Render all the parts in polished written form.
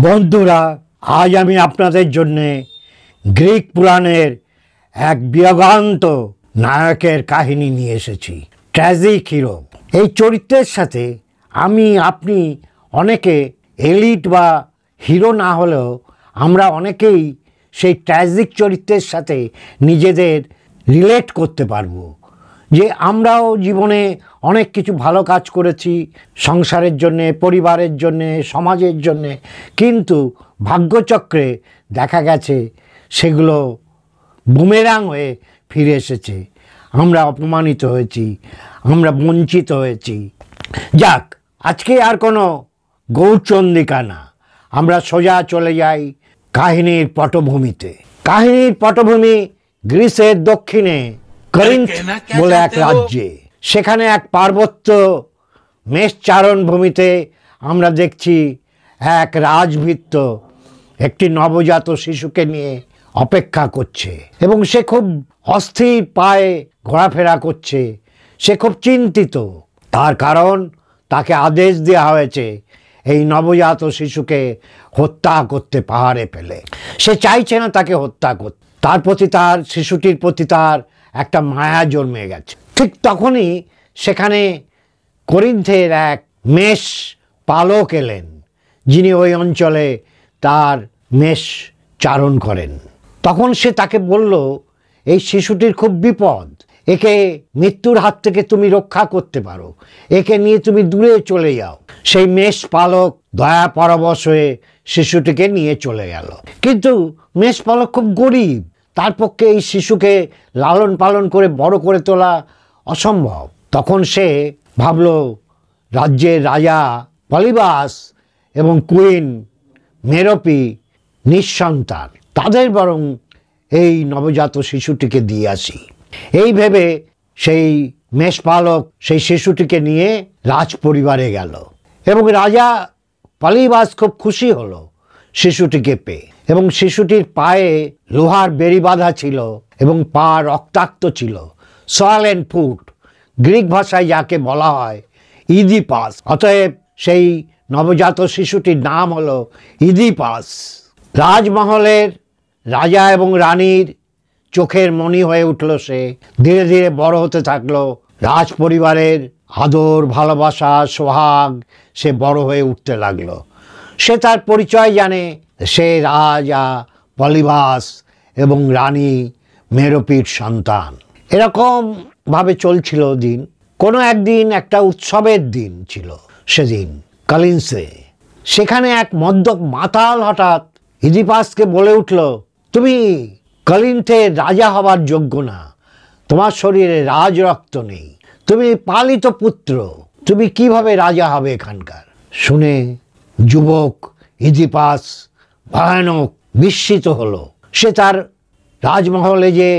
বন্ধুরা, আজ আমি আপনাদের জন্যে গ্রিক পুরাণের এক বিয়োগান্ত নায়কের কাহিনী নিয়ে এসেছি, ট্র্যাজিক হিরো। এই চরিত্রের সাথে আপনি অনেকে এলিট বা হিরো না হলেও আমরা অনেকেই সেই ট্র্যাজিক চরিত্রের সাথে নিজেদের রিলেট করতে পারবো, যে আমরাও জীবনে অনেক কিছু ভালো কাজ করেছি সংসারের জন্যে, পরিবারের জন্যে, সমাজের জন্যে, কিন্তু ভাগ্যচক্রে দেখা গেছে সেগুলো বুমেরাং হয়ে ফিরে এসেছে। আমরা অপমানিত হয়েছি, আমরা বঞ্চিত হয়েছি। যাক, আজকে আর কোনো গৌরচন্দ্রিকা না, আমরা সোজা চলে যাই কাহিনীর পটভূমিতে। কাহিনীর পটভূমি গ্রিসের দক্ষিণে করিন্থ বলে এক রাজ্যে। সেখানে এক পার্বত্য মেষচারণ ভূমিতে আমরা দেখছি এক রাজভৃত্য একটি নবজাত শিশুকে নিয়ে অপেক্ষা করছে এবং সে খুব অস্থির পায়ে ঘোরাফেরা করছে। সে খুব চিন্তিত, তার কারণ তাকে আদেশ দেওয়া হয়েছে এই নবজাত শিশুকে হত্যা করতে পাহাড়ে ফেলে। সে চাইছে না তাকে হত্যা করতে, তার প্রতি, তার শিশুটির প্রতি তার একটা মায়া জন্মে গেছে। ঠিক তখনই সেখানে করিন্থের এক মেষ পালক এলেন, যিনি ওই অঞ্চলে তার মেষ চারণ করেন। তখন সে তাকে বলল, এই শিশুটির খুব বিপদ, একে মৃত্যুর হাত থেকে তুমি রক্ষা করতে পারো, একে নিয়ে তুমি দূরে চলে যাও। সেই মেষ পালক দয়া পরবশ হয়ে শিশুটিকে নিয়ে চলে গেল। কিন্তু মেষ পালক খুব গরিব, তার পক্ষে এই শিশুকে লালন পালন করে বড় করে তোলা অসম্ভব। তখন সে ভাবল, রাজ্যের রাজা পলিবাস এবং কুইন মেরোপি নিঃসন্তান, তাদের বরং এই নবজাত শিশুটিকে দিয়ে আসি। এই ভেবে সেই মেষপালক সেই শিশুটিকে নিয়ে রাজ পরিবারে গেল এবং রাজা পলিবাস খুব খুশি হলো শিশুটিকে পেয়ে। এবং শিশুটির পায়ে লোহার বেড়ি বাঁধা ছিল এবং পা রক্তাক্ত ছিল, সোয়ালেন ফুট, গ্রিক ভাষায় যাকে বলা হয় ইদিপাস। অতএব সেই নবজাত শিশুটির নাম হলো ইদিপাস। রাজমহলের রাজা এবং রানীর চোখের মণি হয়ে উঠল সে, ধীরে ধীরে বড় হতে থাকলো। রাজ পরিবারের আদর, ভালোবাসা, সোহাগ সে বড় হয়ে উঠতে লাগলো। সে তার পরিচয় জানে, সে রাজা পলিবাস এবং রানী মেরোপির সন্তান। এরকম ভাবে চলছিল দিন। কোনো একদিন একটা উৎসবের দিন ছিল সেদিন কলিন্সে। সেখানে এক মদ্যপ মাতাল হঠাৎ ইদিপাসকে বলে উঠল, তুমি কলিন্থের রাজা হবার যোগ্য না, তোমার শরীরে রাজ রক্ত নেই, তুমি পালিত পুত্র, তুমি কিভাবে রাজা হবে এখানকার। শুনে যুবক ইদিপাস ভয়ানক বিস্মিত হলো। সে তার রাজমহলে যে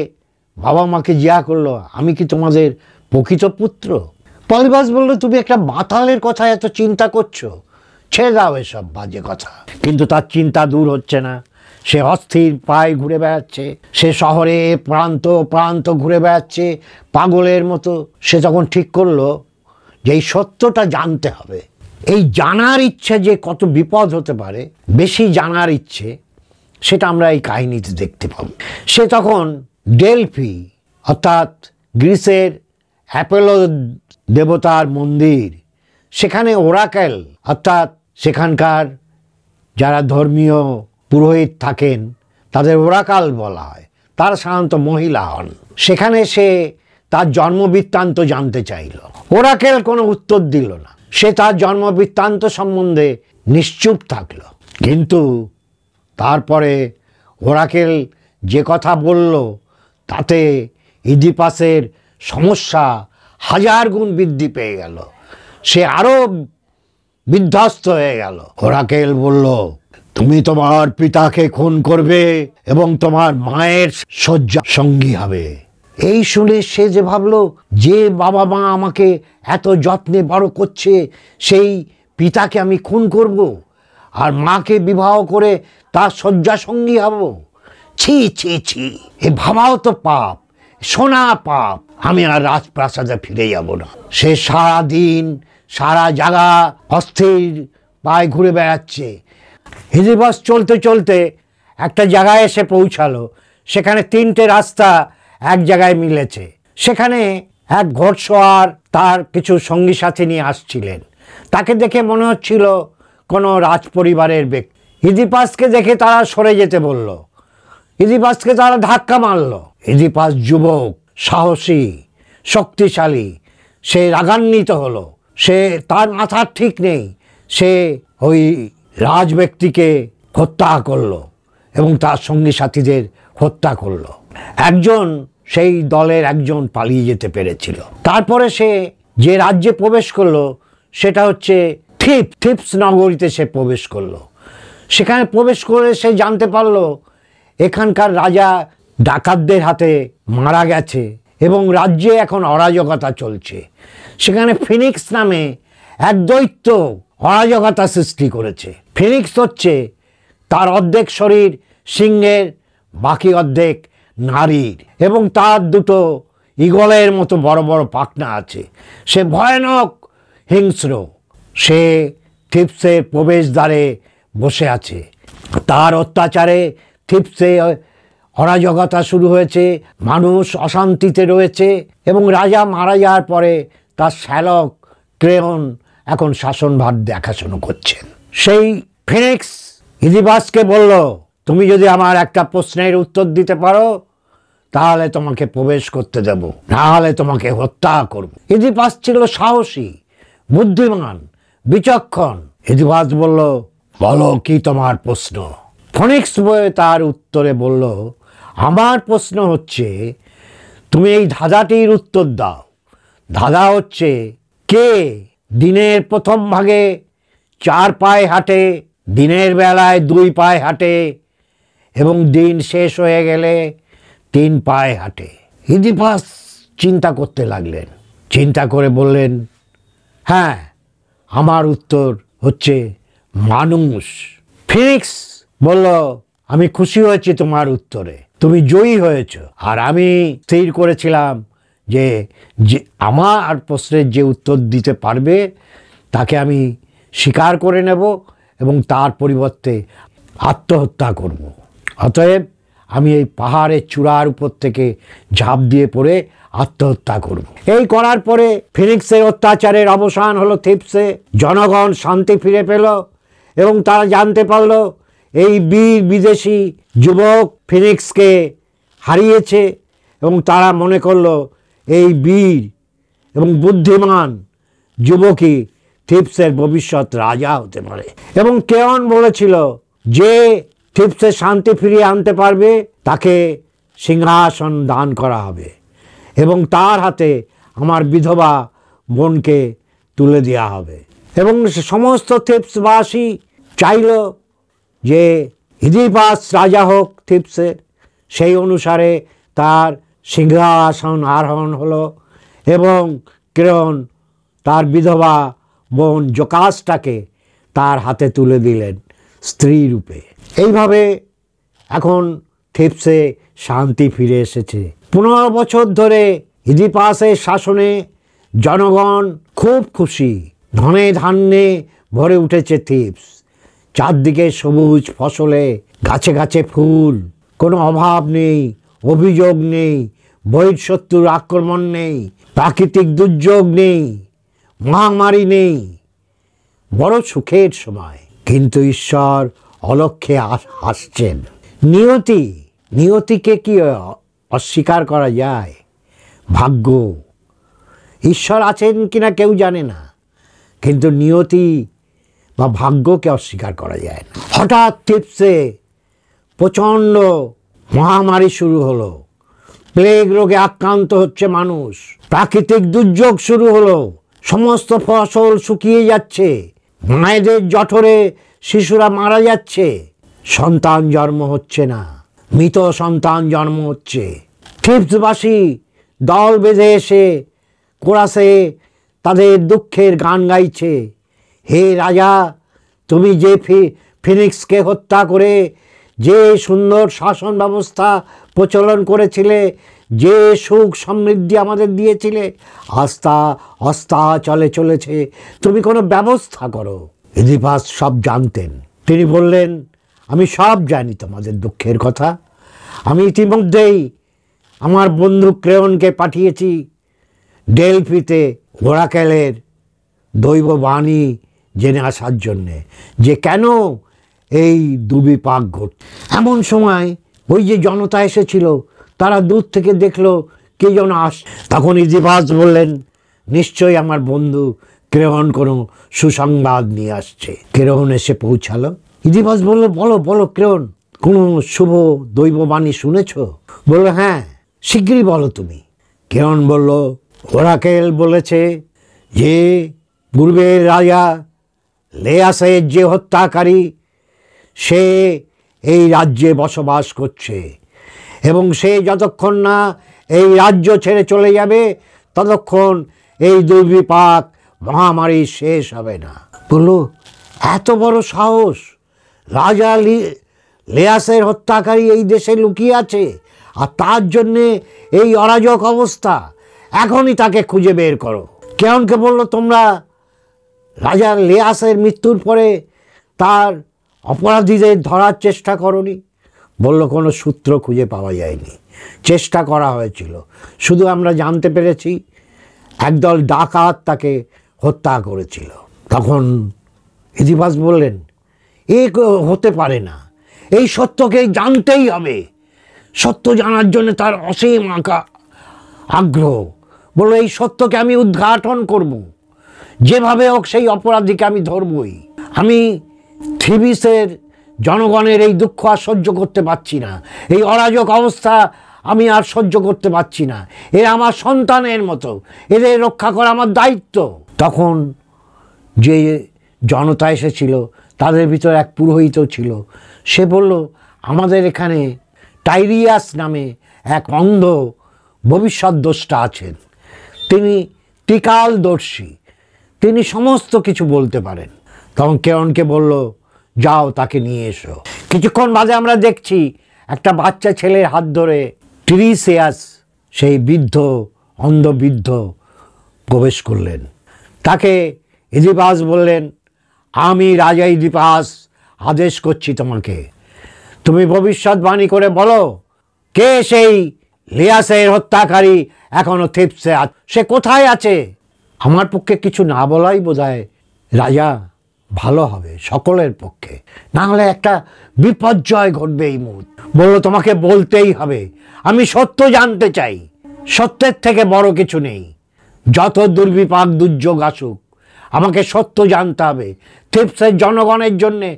বাবা মাকে জিজ্ঞাসা করলো, আমি কি তোমাদের প্রকৃত পুত্র? পলিবাস বলল, তুমি একটা মাতালের কথা এত চিন্তা করছো, ছেড়ে দাও এসব বাজে কথা। কিন্তু তার চিন্তা দূর হচ্ছে না। সে অস্থির পায়ে ঘুরে বেড়াচ্ছে, সে শহরে প্রান্ত প্রান্ত ঘুরে বেড়াচ্ছে পাগলের মতো। সে তখন ঠিক করলো যে এই সত্যটা জানতে হবে। এই জানার ইচ্ছে যে কত বিপদ হতে পারে, বেশি জানার ইচ্ছে, সেটা আমরা এই কাহিনীতে দেখতে পাব। সে তখন ডেলফি অর্থাৎ গ্রিসের অ্যাপোলো দেবতার মন্দির, সেখানে ওরাকেল অর্থাৎ সেখানকার যারা ধর্মীয় পুরোহিত থাকেন তাদের ওরাকাল বলা হয়, তারা সাধারণত মহিলা হন। সেখানে সে তার জন্মবৃত্তান্ত জানতে চাইল। ওরাকেল কোনো উত্তর দিল না। সে তার জন্মবৃত্তান্ত সম্বন্ধে নিশ্চুপ থাকলো। কিন্তু তারপরে ওরাকেল যে কথা বলল তাতে ইদিপাসের সমস্যা হাজার গুণ বৃদ্ধি পেয়ে গেল। সে আরো বিধ্বস্ত হয়ে গেল। ওরাকেল বলল, তুমি তোমার পিতাকে খুন করবে এবং তোমার মায়ের শয্যা সঙ্গী হবে। এই শুনে সে যে ভাবলো, যে বাবা মা আমাকে এত যত্নে বড় করছে, সেই পিতাকে আমি খুন করব আর মাকে বিবাহ করে তার শয্যা সঙ্গী হব? ছি ছি ছি, এ ভাবাও তো পাপ, শোনা পাপ। আমি আর রাজপ্রাসাদে ফিরে যাব না। সে সারা দিন সারা জায়গা অস্থির পায়ে ঘুরে বেড়াচ্ছে। ইদিপাস চলতে চলতে একটা জায়গায় এসে পৌঁছালো। সেখানে তিনটে রাস্তা এক জায়গায় মিলেছে। সেখানে এক ঘোড়সওয়ার তার কিছু সঙ্গী সাথী নিয়ে আসছিলেন। তাকে দেখে মনে হচ্ছিল কোনো রাজপরিবারের ব্যক্তি। ইদিপাসকে দেখে তারা সরে যেতে বলল। ইদিপাসকে তারা ধাক্কা মারল। ইদিপাস যুবক, সাহসী, শক্তিশালী, সে রাগান্বিত হলো। সে তার মাথার ঠিক নেই, সে ওই রাজ ব্যক্তিকে হত্যা করলো এবং তার সঙ্গী সাথীদের হত্যা করলো। সেই দলের একজন পালিয়ে যেতে পেরেছিল। তারপরে সে যে রাজ্যে প্রবেশ করলো সেটা হচ্ছে থিপস নগরীতে সে প্রবেশ করলো। সেখানে প্রবেশ করে সে জানতে পারলো এখানকার রাজা ডাকাতদের হাতে মারা গেছে এবং রাজ্যে এখন অরাজকতা চলছে। সেখানে ফিনিক্স নামে এক দৈত্য অরাজকতা সৃষ্টি করেছে। ফিনিক্স হচ্ছে তার অর্ধেক শরীর সিংহের, বাকি অর্ধেক নারীর, এবং তার দুটো ঈগলের মতো বড় বড় পাখনা আছে। সে ভয়ানক হিংস্র। সে থিপসের প্রবেশদ্বারে বসে আছে। তার অত্যাচারে থিপসে অরাজকতা শুরু হয়েছে, মানুষ অশান্তিতে রয়েছে এবং রাজা মারা যাওয়ার পরে তার শ্যালক ক্রেয়ন এখন শাসনভার দেখাশোনা করছেন। সেই ফিনিক্স ইদিপাসকে বলল, তুমি যদি আমার একটা প্রশ্নের উত্তর দিতে পারো তাহলে তোমাকে প্রবেশ করতে দেব, না হলে তোমাকে হত্যা করব। ইদিপাস ছিল সাহসী, বুদ্ধিমান, বিচক্ষণ। ইদিপাস বলল, বলো কি তোমার প্রশ্ন? ফিনিক্স তার উত্তরে বলল, আমার প্রশ্ন হচ্ছে তুমি এই ধাঁধাটির উত্তর দাও। ধাঁধা হচ্ছে, কে দিনের প্রথম ভাগে 4 পায়ে হাঁটে, দিনের বেলায় 2 পায়ে হাঁটে এবং দিন শেষ হয়ে গেলে 3 পায়ে হাঁটে? ইদিপাস চিন্তা করতে লাগলেন। চিন্তা করে বললেন, হ্যাঁ, আমার উত্তর হচ্ছে মানুষ। ফিনিক্স বলল, আমি খুশি হয়েছি তোমার উত্তরে, তুমি জয়ী হয়েছ। আর আমি স্থির করেছিলাম যে আমার প্রশ্নের যে উত্তর দিতে পারবে তাকে আমি স্বীকার করে নেব এবং তার পরিবর্তে আত্মহত্যা করব। অতএব আমি এই পাহাড়ের চূড়ার উপর থেকে ঝাঁপ দিয়ে পড়ে আত্মহত্যা করব। এই করার পরে ফিনিক্সের অত্যাচারের অবসান হলো থিপসে। জনগণ শান্তি ফিরে পেল এবং তারা জানতে পারল এই বীর বিদেশি যুবক ফিনিক্সকে হারিয়েছে এবং তারা মনে করল এই বীর এবং বুদ্ধিমান যুবকই থিপসের ভবিষ্যৎ রাজা হতে পারে। এবং ক্রেয়ন বলেছিল, যে থিপসের শান্তি ফিরিয়ে আনতে পারবে তাকে সিংহাসন দান করা হবে এবং তার হাতে আমার বিধবা বোনকে তুলে দেওয়া হবে। এবং সমস্ত থিপসবাসী চাইল যে ইদিপাস রাজা হোক থিপসের। সেই অনুসারে তার সিংহাসন আরোহণ হলো এবং ক্রেয়ন তার বিধবা বোন জোকাসটাকে তার হাতে তুলে দিলেন স্ত্রী রূপে। এইভাবে এখন থিপসে শান্তি ফিরে এসেছে। 15 বছর ধরে ইদিপাসের শাসনে জনগণ খুব খুশি। ধনে ধান্যে ভরে উঠেছে থিপস। চারদিকে সবুজ ফসলে, গাছে গাছে ফুল, কোনো অভাব নেই, অভিযোগ নেই, বহিঃশত্রুর আক্রমণ নেই, প্রাকৃতিক দুর্যোগ নেই, মহামারী নেই। বড় সুখের সময়। কিন্তু ঈশ্বর অলক্ষ্যে আসছেন। নিয়তিকে কি অস্বীকার করা যায়? ভাগ্য, ঈশ্বর আছেন কিনা কেউ জানে না, কিন্তু নিয়তি বা ভাগ্যকে অস্বীকার করা যায় না। হঠাৎ থিপসে প্রচণ্ড মহামারী শুরু হলো। প্লেগ রোগে আক্রান্ত হচ্ছে মানুষ। প্রাকৃতিক দুর্যোগ শুরু হলো। সমস্ত ফসল শুকিয়ে যাচ্ছে। মায়েদের জঠরে শিশুরা মারা যাচ্ছে। সন্তান জন্ম হচ্ছে না, মৃত সন্তান জন্ম হচ্ছে। থিপসবাসী দল বেঁধে এসে কোরাসে তাদের দুঃখের গান গাইছে। হে রাজা, তুমি যে ফিনিক্সকে হত্যা করে যে সুন্দর শাসন ব্যবস্থা প্রচলন করেছিলে, যে সুখ সমৃদ্ধি আমাদের দিয়েছিলে, আস্থা চলে চলেছে, তুমি কোনো ব্যবস্থা করো। ইদিপাস সব জানতেন। তিনি বললেন, আমি সব জানি তোমাদের দুঃখের কথা। আমি ইতিমধ্যেই আমার বন্ধু ক্রেওনকে পাঠিয়েছি ডেলফিতে ওরাকেলের দৈববাণী জেনে আসার জন্যে যে কেন এই দুর্বিপাক ঘটে। এমন সময় ওই যে জনতা এসেছিল তারা দূর থেকে দেখলো কে যেন তখন ইদিপাস বললেন, নিশ্চয়ই আমার বন্ধু ক্রেওন কোনো সুসংবাদ নিয়ে আসছে। ক্রেওন এসে পৌঁছালো। ইদিপাস বলল, বলো বলো ক্রেওন, কোনো শুভ দৈববাণী শুনেছ? বলল, হ্যাঁ, শিগগিরই বলো তুমি। ক্রেওন বলল, ওরাকেল বলেছে যে পূর্বের রাজা লেয়াসের যে হত্যাকারী সে এই রাজ্যে বসবাস করছে এবং সে যতক্ষণ না এই রাজ্য ছেড়ে চলে যাবে ততক্ষণ এই দুর্বিপাক মহামারী শেষ হবে না। বলল, এত বড় সাহস! রাজা লেয়াসের হত্যাকারী এই দেশে লুকিয়ে আছে আর তার জন্যে এই অরাজক অবস্থা। এখনই তাকে খুঁজে বের করো। কেয়নকে বলল, তোমরা রাজা লেয়াসের মৃত্যুর পরে তার অপরাধীদের ধরার চেষ্টা করনি? বলল, কোনো সূত্র খুঁজে পাওয়া যায়নি। চেষ্টা করা হয়েছিল, শুধু আমরা জানতে পেরেছি একদল ডাকাত তাকে হত্যা করেছিল। তখন ইদিপাস বললেন, এ হতে পারে না, এই সত্যকে জানতেই হবে। সত্য জানার জন্য তার অসীম আগ্রহ। বলল, এই সত্যকে আমি উদ্ঘাটন করব, যেভাবে হোক সেই অপরাধীকে আমি ধরবই। আমি থিবিসের জনগণের এই দুঃখ আর সহ্য করতে পারছি না, এই অরাজক অবস্থা আমি আর সহ্য করতে পারছি না। এরা আমার সন্তানের মতো, এদের রক্ষা করা আমার দায়িত্ব। তখন যে জনতা এসেছিল তাদের ভিতরে এক পুরোহিত ছিল। সে বলল, আমাদের এখানে টাইরিয়াস নামে এক অন্ধ ভবিষ্যদ্দ্রষ্টা আছেন। তিনি ত্রিকালদর্শী, তিনি সমস্ত কিছু বলতে পারেন। তখন কেয়নকে বলল, যাও তাকে নিয়ে এসো। কিছুক্ষণ বাদে আমরা দেখছি একটা বাচ্চা ছেলের হাত ধরে টিরিসিয়াস, সেই বৃদ্ধ অন্ধ বৃদ্ধ, প্রবেশ করলেন। তাকে ইদিপাস বললেন, আমি রাজা ইদিপাস আদেশ করছি তোমাকে, তুমি ভবিষ্যৎবাণী করে বলো কে সেই লেয়াসের হত্যাকারী এখনো থিবসে আছে, সে কোথায় আছে? আমার পক্ষে কিছু না বলাই বোধহয় রাজা ভালো হবে সকলের পক্ষে, না হলে একটা বিপর্যয় ঘটবে এই মুহূর্তে। বলল, তোমাকে বলতেই হবে, আমি সত্য জানতে চাই। সত্যের থেকে বড় কিছু নেই। যত দুর্বিপাক দুর্যোগ আসুক আমাকে সত্য জানতে হবে, থিবসের জনগণের জন্যে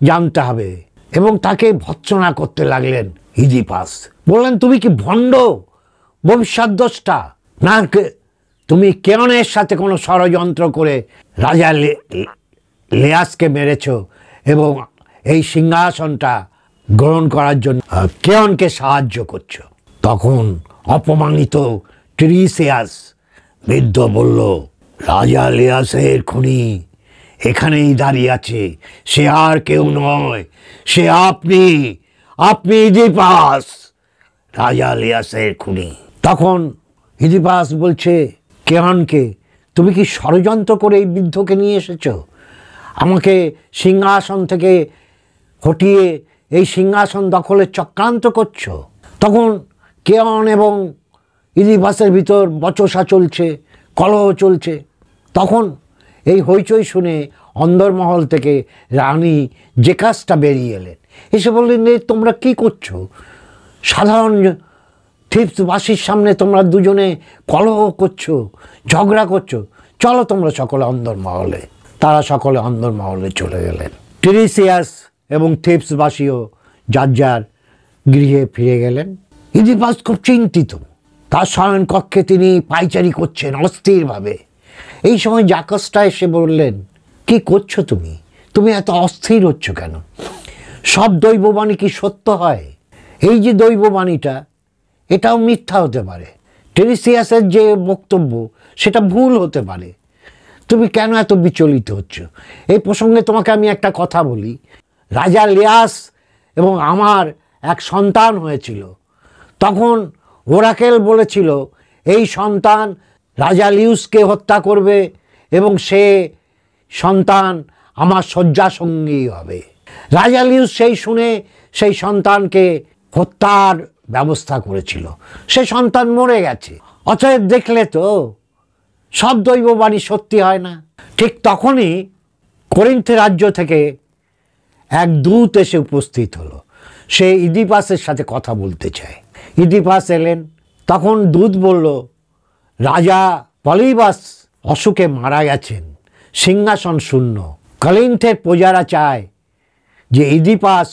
জানতে হবে। এবং তাকে ভৎসনা করতে লাগলেন ইদিপাস। বললেন, তুমি কি ভণ্ড ভবিষ্যদ্দ্রষ্টা? না তুমি কেয়নের সাথে কোনো ষড়যন্ত্র করে রাজা লেয়াসকে মেরেছ এবং এই সিংহাসনটা গ্রহণ করার জন্য কেয়নকে সাহায্য করছো? তখন অপমানিত টিরিসিয়াস বৃদ্ধ বলল, রাজা লেয়াসের খুনি এখানেই দাঁড়িয়ে আছে, সে আর কেউ নয়, সে আপনি, আপনি ইদিপাস, রাজা লেয়াসের খুনি। তখন ইদিপাস বলছে কেয়নকে, তুমি কি ষড়যন্ত্র করে এই বৃদ্ধকে নিয়ে এসেছো? আমাকে সিংহাসন থেকে হটিয়ে এই সিংহাসন দখলের চক্রান্ত করছো? তখন কেয়ন এবং ইদিপাসের ভিতর বচসা চলছে, কলহ চলছে। তখন এই হইচই শুনে অন্দরমহল থেকে রানী জেকাসটা বেরিয়ে এলেন। এসে বললেন, তোমরা কি করছো? সাধারণ থিবসবাসীর সামনে তোমরা দুজনে কলহ করছো, ঝগড়া করছো, চলো তোমরা সকলে অন্দরমহলে। তারা সকলে অন্দরমহলে চলে গেলেন। টিরিসিয়াস এবং থিবসবাসীও যার যার গৃহে ফিরে গেলেন। ইদিপাস খুব চিন্তিত। তার শয়ন কক্ষে তিনি পায়চারি করছেন অস্থিরভাবে। এই সময় জাকাসটা এসে বললেন, কি করছো তুমি? তুমি এত অস্থির হচ্ছ কেন? সব দৈববাণী কি সত্য হয়? এই যে দৈববাণীটা, এটাও মিথ্যা হতে পারে। টিরিসিয়াসের যে বক্তব্য সেটা ভুল হতে পারে। তুমি কেন এত বিচলিত হচ্ছ? এই প্রসঙ্গে তোমাকে আমি একটা কথা বলি। রাজা লেয়াস এবং আমার এক সন্তান হয়েছিল। তখন ওরাকেল বলেছিল এই সন্তান রাজা লিউসকে হত্যা করবে এবং সে সন্তান আমার শয্যাসঙ্গী হবে। রাজা লিউস সেই শুনে সেই সন্তানকে হত্যার ব্যবস্থা করেছিল। সে সন্তান মরে গেছে। অতএব দেখলে তো সব দৈববাণী সত্যি হয় না। ঠিক তখনই করিন্থ রাজ্য থেকে এক দূত এসে উপস্থিত হলো। সে ইদিপাসের সাথে কথা বলতে চায়। ইদিপাস এলেন। তখন দূত বলল, রাজা পলিবাস অসুখে মারা গেছেন, সিংহাসন শূন্য। কলিন্থের প্রজারা চায় যে ইদিপাস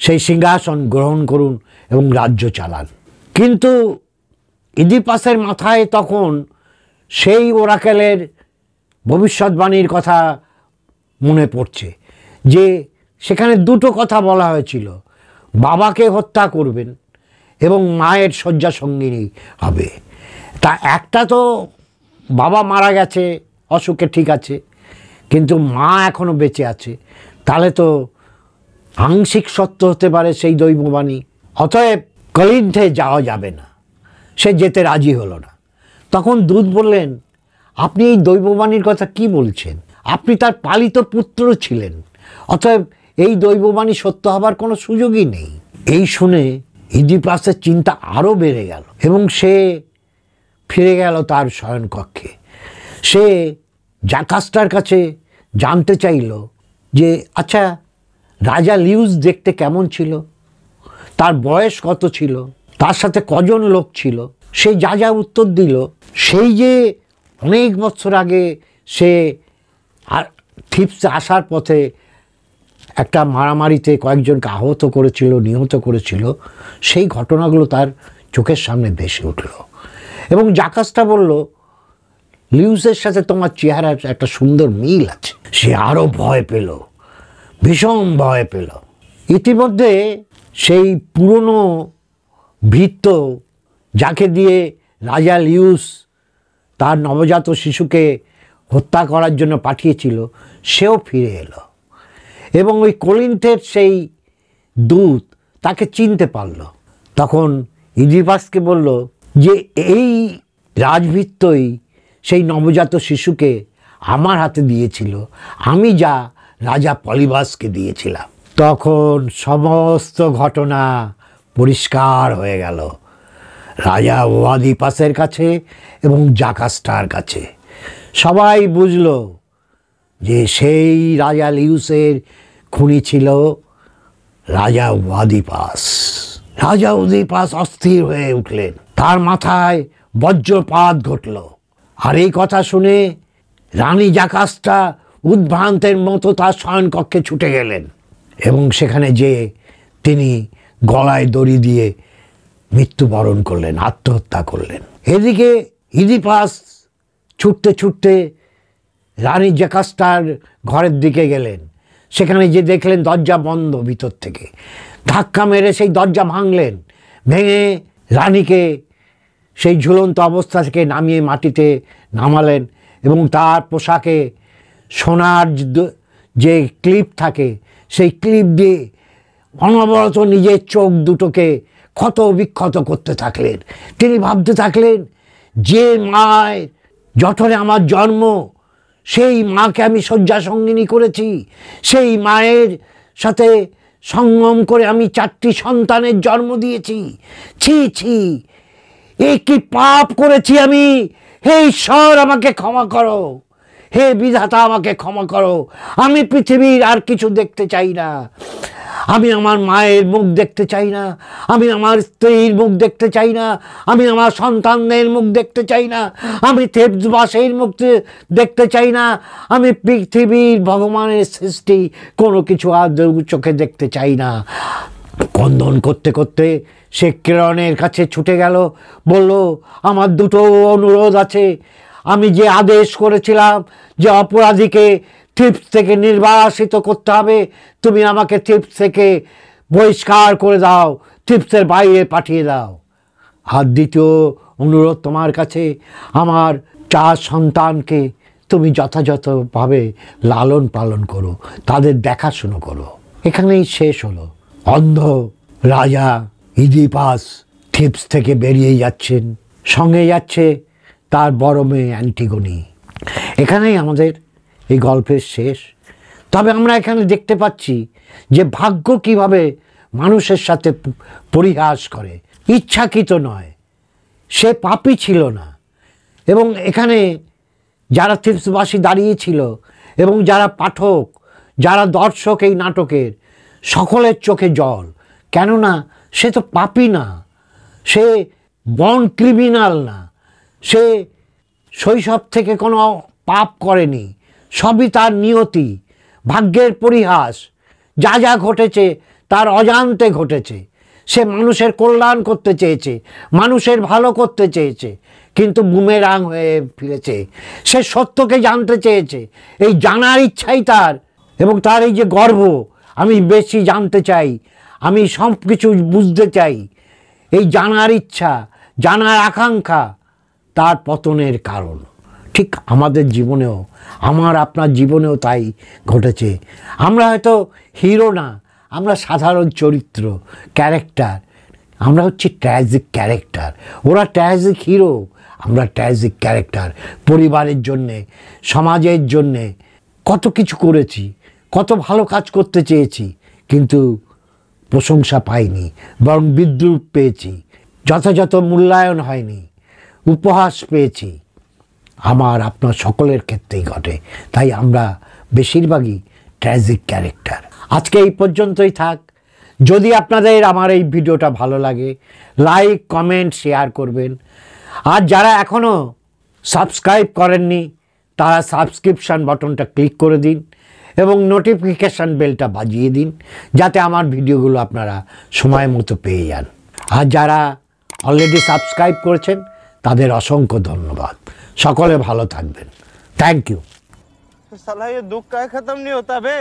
সেই সিংহাসন গ্রহণ করুন এবং রাজ্য চালান। কিন্তু ইদিপাসের মাথায় তখন সেই ওরাকেলের ভবিষ্যৎবাণীর কথা মনে পড়ছে যে সেখানে দুটো কথা বলা হয়েছিল, বাবাকে হত্যা করবেন এবং মায়ের শয্যা সঙ্গিনী হবে। তা একটা তো বাবা মারা গেছে অসুখে, ঠিক আছে, কিন্তু মা এখনও বেঁচে আছে, তাহলে তো আংশিক সত্য হতে পারে সেই দৈববাণী। অতএব কলিন্থে যাওয়া যাবে না। সে যেতে রাজি হলো না। তখন দূত বললেন, আপনি এই দৈববাণীর কথা কি বলছেন? আপনি তার পালিত পুত্র ছিলেন, অতএব এই দৈববাণী সত্য হবার কোনো সুযোগই নেই। এই শুনে ইদিপাসের চিন্তা আরও বেড়ে গেল এবং সে ফিরে গেল তার শয়নকক্ষে। সে জাকাস্টার কাছে জানতে চাইল যে আচ্ছা, রাজা লিউস দেখতে কেমন ছিল, তার বয়স কত ছিল, তার সাথে কজন লোক ছিল। সে যা যা উত্তর দিল, সেই যে অনেক বছর আগে সে থিপসে আসার পথে একটা মারামারিতে কয়েকজনকে আহত করেছিল, নিহত করেছিল, সেই ঘটনাগুলো তার চোখের সামনে ভেসে উঠল। এবং জাকাসটা বলল, লিউসের সাথে তোমার চেহারার একটা সুন্দর মিল আছে। সে আরও ভয় পেল, ভীষণ ভয় পেল। ইতিমধ্যে সেই পুরনো ভৃত্য যাকে দিয়ে রাজা লিউস তার নবজাত শিশুকে হত্যা করার জন্য পাঠিয়েছিল, সেও ফিরে এলো এবং ওই কলিন্থের সেই দূত তাকে চিনতে পারল। তখন ইদিপাসকে বলল যে এই রাজভৃত্যই সেই নবজাত শিশুকে আমার হাতে দিয়েছিল, আমি যা রাজা পলিবাসকে দিয়েছিলাম। তখন সমস্ত ঘটনা পরিষ্কার হয়ে গেল রাজা ওয়াদিপাসের কাছে এবং জাকাস্টার কাছে। সবাই বুঝল যে সেই রাজা লিউসের খুনি ছিল রাজা ওয়াদিপাস। রাজা ওয়াদিপাস অস্থির হয়ে উঠলেন, তার মাথায় বজ্রপাত ঘটল। আর এই কথা শুনে রানী জাকাস্টা উদ্ভ্রান্তের মতো তার শয়নকক্ষে ছুটে গেলেন এবং সেখানে যে তিনি গলায় দড়ি দিয়ে মৃত্যুবরণ করলেন, আত্মহত্যা করলেন। এদিকে ইদিপাস ছুটতে ছুটতে রানী জাকাস্টার ঘরের দিকে গেলেন। সেখানে যে দেখলেন দরজা বন্ধ ভিতর থেকে। ধাক্কা মেরে সেই দরজা ভাঙলেন, ভেঙে রানীকে সেই ঝুলন্ত অবস্থা থেকে নামিয়ে মাটিতে নামালেন এবং তার পোশাকে সোনার যে ক্লিপ থাকে সেই ক্লিপ দিয়ে অনবরত নিজের চোখ দুটোকে ক্ষত বিক্ষত করতে থাকলেন। তিনি ভাবতে থাকলেন, যে মায়ের জঠরে আমার জন্ম, সেই মাকে আমি শয্যা সঙ্গিনী করেছি, সেই মায়ের সাথে সঙ্গম করে আমি 4টি সন্তানের জন্ম দিয়েছি। ছি ছি, এ কি পাপ করেছি আমি! হে ঈশ্বর, আমাকে ক্ষমা করো। হে বিধাতা, আমাকে ক্ষমা করো। আমি পৃথিবীর আর কিছু দেখতে চাই না। আমি আমার মায়ের মুখ দেখতে চাই না, আমি আমার স্ত্রীর মুখ দেখতে চাই না, আমি আমার সন্তানদের মুখ দেখতে চাই না, আমি থেবসবাসীর মুখ দেখতে চাই না, আমি পৃথিবীর ভগবানের সৃষ্টি কোনো কিছু আর চোখে দেখতে চাই না। ক্রন্দন করতে করতে সে কিরণের কাছে ছুটে গেল, বলল, আমার দুটো অনুরোধ আছে। আমি যে আদেশ করেছিলাম যে অপরাধীকে থিপস থেকে নির্বাসিত করতে হবে, তুমি আমাকে থিপস থেকে বহিষ্কার করে দাও, থিপসের বাইরে পাঠিয়ে দাও। আর দ্বিতীয় অনুরোধ তোমার কাছে, আমার 4 সন্তানকে তুমি যথাযথভাবে লালন পালন করো, তাদের দেখাশুনো করো। এখানেই শেষ হলো। অন্ধ রাজা ইদিপাস থিপস থেকে বেরিয়ে যাচ্ছেন, সঙ্গে যাচ্ছে তার বড় মেয়ে অ্যান্টিগনি। এখানেই আমাদের এই গল্পের শেষ। তবে আমরা এখানে দেখতে পাচ্ছি যে ভাগ্য কিভাবে মানুষের সাথে পরিহাস করে, ইচ্ছাকৃত নয়, সে পাপী ছিল না। এবং এখানে যারা থিবসবাসী দাঁড়িয়েছিল এবং যারা পাঠক, যারা দর্শক এই নাটকের, সকলের চোখে জল। কেননা সে তো পাপী না, সে বর্ন ক্রিমিনাল না, সে শৈশব থেকে কোনো পাপ করেনি, সবই তার নিয়তি, ভাগ্যের পরিহাস। যা যা ঘটেছে তার অজান্তে ঘটেছে। সে মানুষের কল্যাণ করতে চেয়েছে, মানুষের ভালো করতে চেয়েছে, কিন্তু বুমেরাং হয়ে ফিরেছে। সে সত্যকে জানতে চেয়েছে, এই জানার ইচ্ছাই তার, এবং তার এই যে গর্ব, আমি বেশি জানতে চাই, আমি সব কিছু বুঝতে চাই, এই জানার ইচ্ছা, জানার আকাঙ্ক্ষা তার পতনের কারণ। ঠিক আমাদের জীবনেও, আমার আপনার জীবনেও তাই ঘটেছে। আমরা হয়তো হিরো না, আমরা সাধারণ চরিত্র, ক্যারেক্টার। আমরা হচ্ছি ট্র্যাজিক ক্যারেক্টার। ওরা ট্র্যাজিক হিরো, আমরা ট্র্যাজিক ক্যারেক্টার। পরিবারের জন্যে, সমাজের জন্যে কত কিছু করেছি, কত ভালো কাজ করতে চেয়েছি, কিন্তু প্রশংসা পাইনি, বরং বিদ্রূপ পেয়েছি, যথাযথ মূল্যায়ন হয়নি, উপহাস পেয়েছি। আমার আপনার সকলের ক্ষেত্রেই ঘটে। তাই আমরা বেশিরভাগই ট্র্যাজিক ক্যারেক্টার। আজকে এই পর্যন্তই থাক। যদি আপনাদের আমার এই ভিডিওটা ভালো লাগে, লাইক, কমেন্ট, শেয়ার করবেন। আর যারা এখনও সাবস্ক্রাইব করেননি তারা সাবস্ক্রিপশান বাটনটা ক্লিক করে দিন এবং নোটিফিকেশান বেলটা বাজিয়ে দিন, যাতে আমার ভিডিওগুলো আপনারা সময় মতো পেয়ে যান। আর যারা অলরেডি সাবস্ক্রাইব করেছেন তাদের অসংখ্য ধন্যবাদ। সকলে ভালো থাকবেন। Thank you. साला ये दुख का खत्म नहीं होता बे।